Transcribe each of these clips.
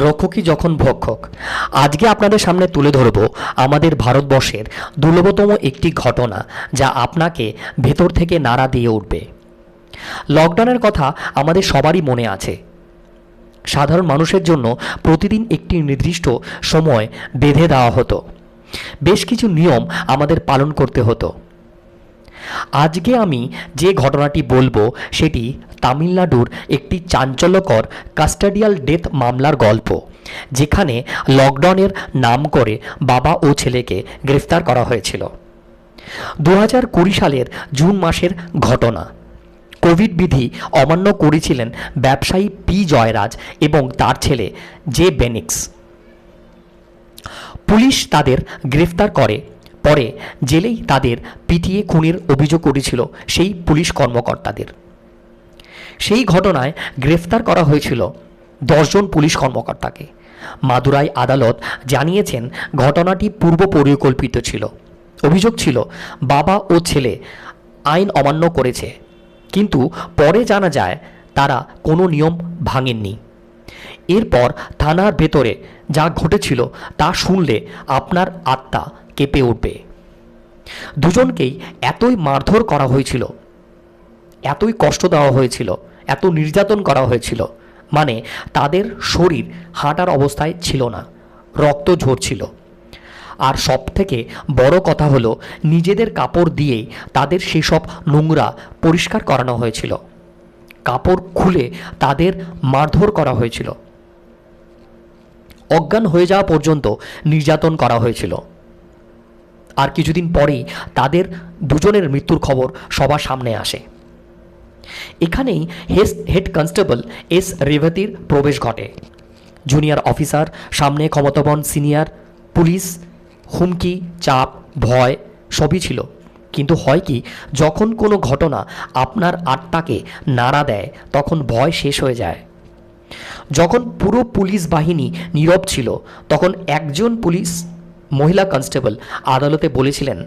রক্ষকই যখন ভক্ষক। আজকে আপনাদের সামনে তুলে ধরব আমাদের ভারতবর্ষের দুর্লভতম একটি ঘটনা, যা আপনাকে ভেতর থেকে নাড়া দিয়ে উঠবে। লকডাউনের কথা আমাদের সবারই মনে আছে। সাধারণ মানুষের জন্য প্রতিদিন একটি নির্দিষ্ট সময় বেঁধে দেওয়া হতো, বেশ কিছু নিয়ম আমাদের পালন করতে হতো। আজকে আমি যে ঘটনাটি বলবো সেটি তামিলনাড়ুর একটি চাঞ্চল্যকর কাস্টাডিয়াল ডেথ মামলার গল্প, যেখানে লকডাউনের নাম করে বাবা ও ছেলেকে গ্রেফতার করা হয়েছিল। 2020 সালের জুন মাসের ঘটনা। কোভিড বিধি অমান্য করেছিলেন ব্যবসায়ী পি জয়রাজ এবং তার ছেলে জে বেনিক্স। পুলিশ তাদের গ্রেফতার করে। পরে জেলেই তাদের পিটিয়ে খুনের অভিযোগ করেছিল সেই পুলিশ কর্মকর্তাদের। সেই ঘটনায় গ্রেফতার করা হয়েছিল 10 জন পুলিশ কর্মকর্তাকে। মাদুরাই আদালত জানিয়েছেন ঘটনাটি পূর্ব পরিকল্পিত ছিল। অভিযোগ ছিল বাবা ও ছেলে আইন অমান্য করেছে, কিন্তু পরে জানা যায় তারা কোনো নিয়ম ভাঙেননি। এরপর থানার ভেতরে যা ঘটেছিল তা শুনলে আপনার আত্মা কেঁপে উঠবে। দুজনকেই এতই মারধর করা হয়েছিল, এতই কষ্ট দেওয়া হয়েছিল, এত নির্যাতন করা হয়েছিল, মানে তাদের শরীর হাঁটার অবস্থায় ছিল না, রক্ত ঝরছিল। আর সব থেকে বড় কথা হলো, নিজেদের কাপড় দিয়েই তাদের সেসব নোংরা পরিষ্কার করানো হয়েছিল। কাপড় খুলে তাদের মারধর করা হয়েছিল, অজ্ঞান হয়ে যাওয়া পর্যন্ত নির্যাতন করা হয়েছিল। আর কিছুদিন পরেই তাদের দুজনের মৃত্যুর খবর সবার সামনে আসে। এখানেই হেড কনস্টেবল এস রেভতির প্রবেশ ঘটে। জুনিয়র অফিসার সামনে ক্ষমতাবান সিনিয়র পুলিশ, হুমকি, চাপ, ভয় সবই ছিল। কিন্তু হয় কি, যখন কোনো ঘটনা আপনার আত্মাকে নাড়া দেয় তখন ভয় শেষ হয়ে যায়। যখন পুরো পুলিশ বাহিনী নীরব ছিল, তখন একজন পুলিশ মহিলা কনস্টেবল আদালতে বলেছিলেন,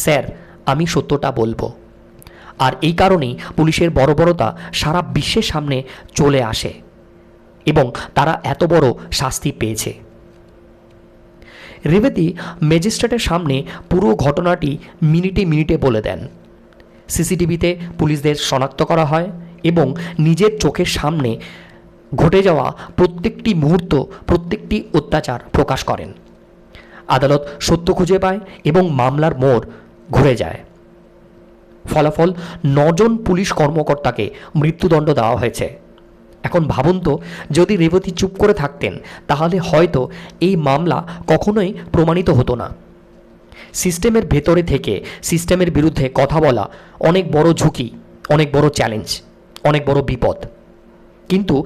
স্যার, আমি সত্যটা বলবো। আর এই কারণেই পুলিশের বর্বরতা সারা বিশ্বের সামনে চলে আসে এবং তারা এত বড় শাস্তি পেয়েছে। রেবতী ম্যাজিস্ট্রেটের সামনে পুরো ঘটনাটি মিনিটে মিনিটে বলে দেন। সিসিটিভিতে পুলিশদের শনাক্ত করা হয় এবং নিজের চোখের সামনে ঘটে যাওয়া প্রত্যেকটি মুহূর্ত, প্রত্যেকটি অত্যাচার প্রকাশ করেন। আদালত সত্য খুঁজে পায় এবং মামলার মোড় ঘুরে যায়। ফলাফল, 9 জন পুলিশ কর্মকর্তাকে মৃত্যুদণ্ড দেওয়া হয়েছে। এখন ভাবুন তো, যদি রেবতী চুপ করে থাকতেন তাহলে হয়তো এই মামলা কখনোই প্রমাণিত হতো না। সিস্টেমের ভেতরে থেকে সিস্টেমের বিরুদ্ধে কথা বলা অনেক বড় ঝুঁকি, অনেক বড় চ্যালেঞ্জ, অনেক বড় বিপদ। কিন্তু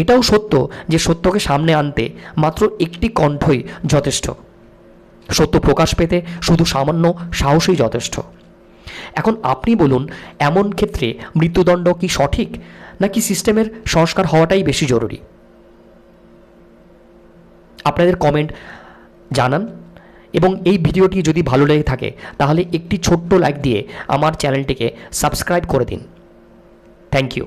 এটাও সত্য যে সত্যকে সামনে আনতে মাত্র একটি কণ্ঠই যথেষ্ট। সত্য প্রকাশ পেতে শুধু সামান্য সাহসই যথেষ্ট। এখন আপনি বলুন, এমন ক্ষেত্রে মৃত্যুদণ্ড কি সঠিক, নাকি সিস্টেমের সংস্কার হওয়াটাই বেশি জরুরি? আপনাদের কমেন্ট জানান এবং এই ভিডিওটি যদি ভালো লেগে থাকে তাহলে একটি ছোট্ট লাইক দিয়ে আমার চ্যানেলটিকে সাবস্ক্রাইব করে দিন। Thank you.